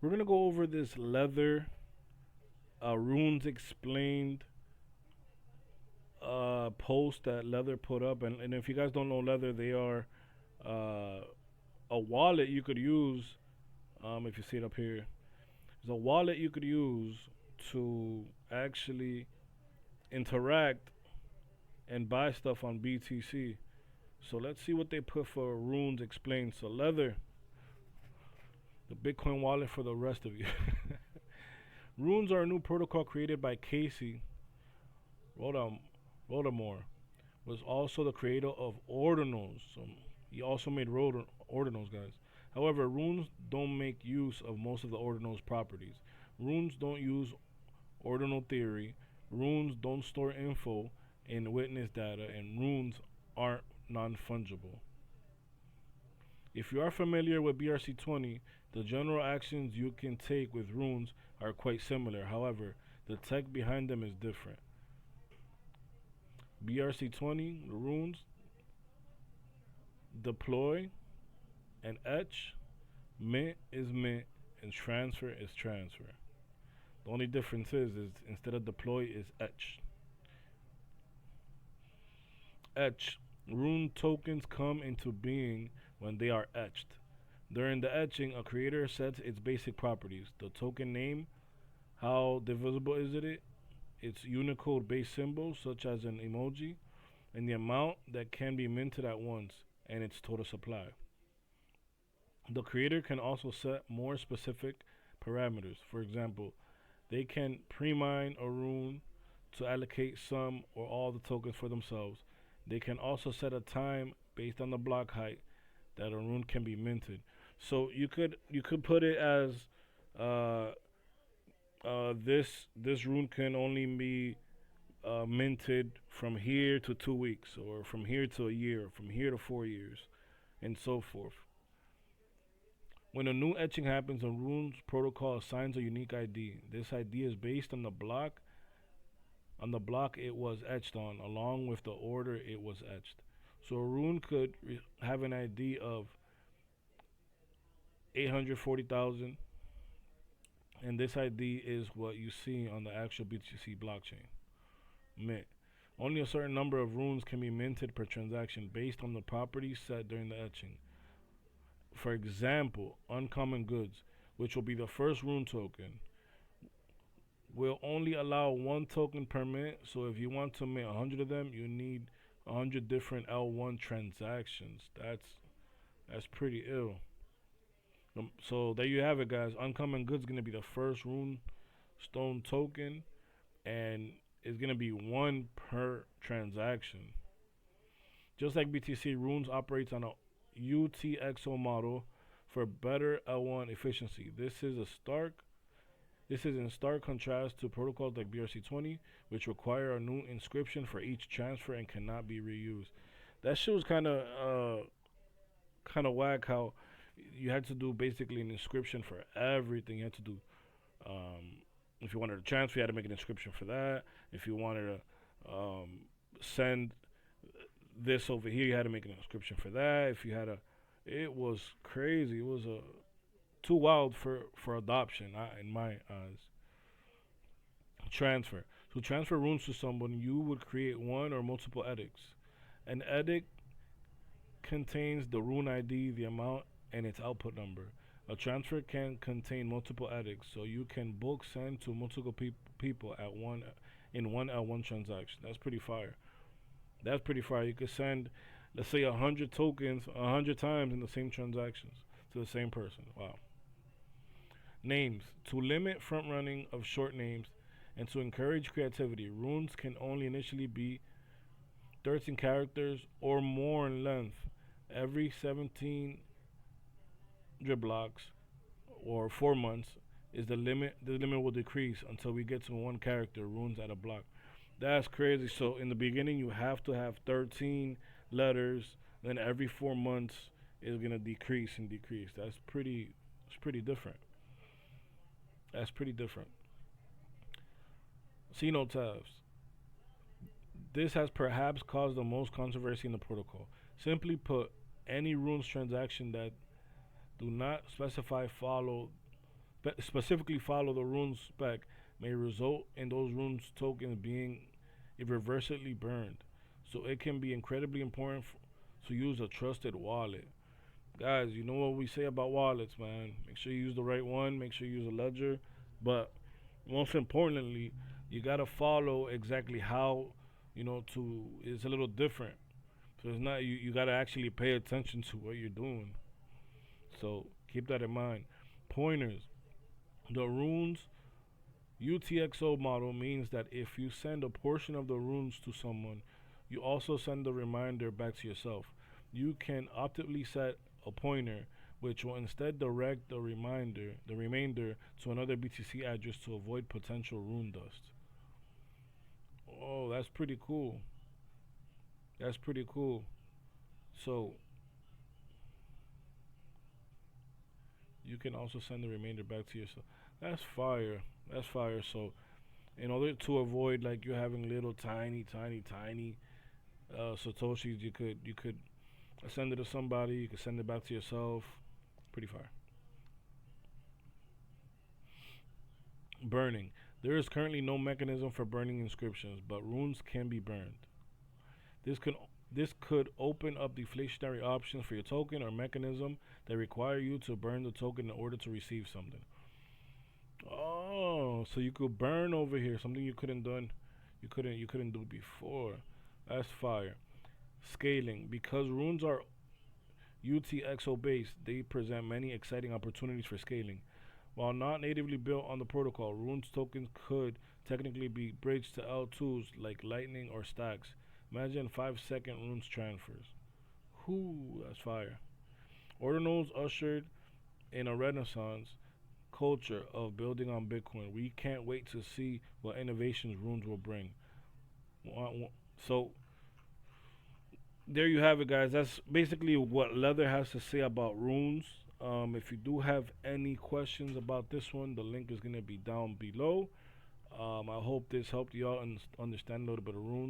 We're gonna go over this leather runes explained post that Leather put up, and if you guys don't know Leather, they are uh, a wallet you could use. If you see it up here, it's a wallet you could use to actually interact and buy stuff on BTC. So let's see what they put for runes explained. So Leather, the Bitcoin wallet for the rest of you. Runes are a new protocol created by Casey Rodam, Rodamore. Was also the creator of ordinals. So he also made ordinals, guys. However, runes don't make use of most of the ordinals properties. Runes don't use ordinal theory. Runes don't store info in witness data, and runes aren't non-fungible. If you are familiar with BRC20, the general actions you can take with runes are quite similar. However, the tech behind them is different. BRC20, the runes, deploy and etch, mint is mint, and transfer is transfer. The only difference is instead of deploy is etch. Etch. Rune tokens come into being when they are etched. During the etching, a creator sets its basic properties. The token name, how divisible is it, its Unicode based symbols such as an emoji, and the amount that can be minted at once, and its total supply. The creator can also set more specific parameters. For example, they can pre-mine a rune to allocate some or all the tokens for themselves. They can also set a time based on the block height that a rune can be minted. So you could put it as uh, this rune can only be minted from here to 2 weeks, or from here to a year, from here to 4 years, and so forth. When a new etching happens, a rune's protocol assigns a unique ID. This ID is based on the block it was etched on, along with the order it was etched. So a rune could have an ID of 840,000, and this ID is what you see on the actual BTC blockchain. Mint. Only a certain number of runes can be minted per transaction based on the properties set during the etching. For example, uncommon goods, which will be the first rune token, will only allow one token per mint. So if you want to mint 100 of them, you need 100 different L1 transactions. That's pretty ill. So there you have it, guys. Uncommon goods is gonna be the first rune stone token, and it's gonna be one per transaction. Just like BTC, runes operates on a UTXO model for better L1 efficiency. This is in stark contrast to protocols like BRC20, which require a new inscription for each transfer and cannot be reused. That shit was kind of whack. How you had to do basically an inscription for everything. You had to do if you wanted to transfer, you had to make an inscription for that. If you wanted to send this over here, you had to make an inscription for that. If you had a, it was crazy. It was too wild for adoption in my eyes. Transfer. To transfer runes to someone, you would create one or multiple edicts. An edict contains the rune ID, the amount, and its output number. A transfer can contain multiple edicts, so you can bulk send to multiple people at one in one L1 transaction. That's pretty fire. That's pretty fire. You could send, let's say, 100 tokens 100 times in the same transactions to the same person. Wow. Names. To limit front running of short names and to encourage creativity, runes can only initially be 13 characters or more in length. Every 17 blocks or 4 months is the limit. The limit will decrease until we get to 1 character runes at a block. That's crazy. So in the beginning, you have to have 13 letters. Then every 4 months is gonna decrease and decrease. That's pretty. It's pretty different. That's pretty different. Cenotabs. This has perhaps caused the most controversy in the protocol. Simply put, any runes transaction that do not specify follow specifically follow the runes spec may result in those runes tokens being irreversibly burned. So it can be incredibly important to use a trusted wallet. Guys, you know what we say about wallets, man. Make sure you use the right one. Make sure you use a ledger. But most importantly, you gotta follow exactly how, to. It's a little different. So it's not you. You gotta actually pay attention to what you're doing. So keep that in mind. Pointers. The runes UTXO model means that if you send a portion of the runes to someone, you also send the reminder back to yourself. You can optimally set a pointer which will instead direct the remainder to another BTC address to avoid potential rune dust. Oh, that's pretty cool. That's pretty cool. So you can also send the remainder back to yourself. That's fire. That's fire. So in order to avoid like you having little tiny satoshis, you could send it to somebody. You could send it back to yourself. Pretty fire. Burning. There is currently no mechanism for burning inscriptions, but runes can be burned. This could this could open up deflationary options for your token or mechanism that require you to burn the token in order to receive something. Oh, so you could burn over here something you couldn't do before. That's fire. Scaling. Because runes are UTXO based, they present many exciting opportunities for scaling. While not natively built on the protocol, runes tokens could technically be bridged to L2s like Lightning or Stacks. Imagine 5-second runes transfers. Whoo, that's fire. Ordinals ushered in a renaissance culture of building on Bitcoin. We can't wait to see what innovations runes will bring. So there you have it, guys. That's basically what Leather has to say about runes. If you do have any questions about this one, the link is gonna be down below. I hope this helped you out and understand a little bit of runes.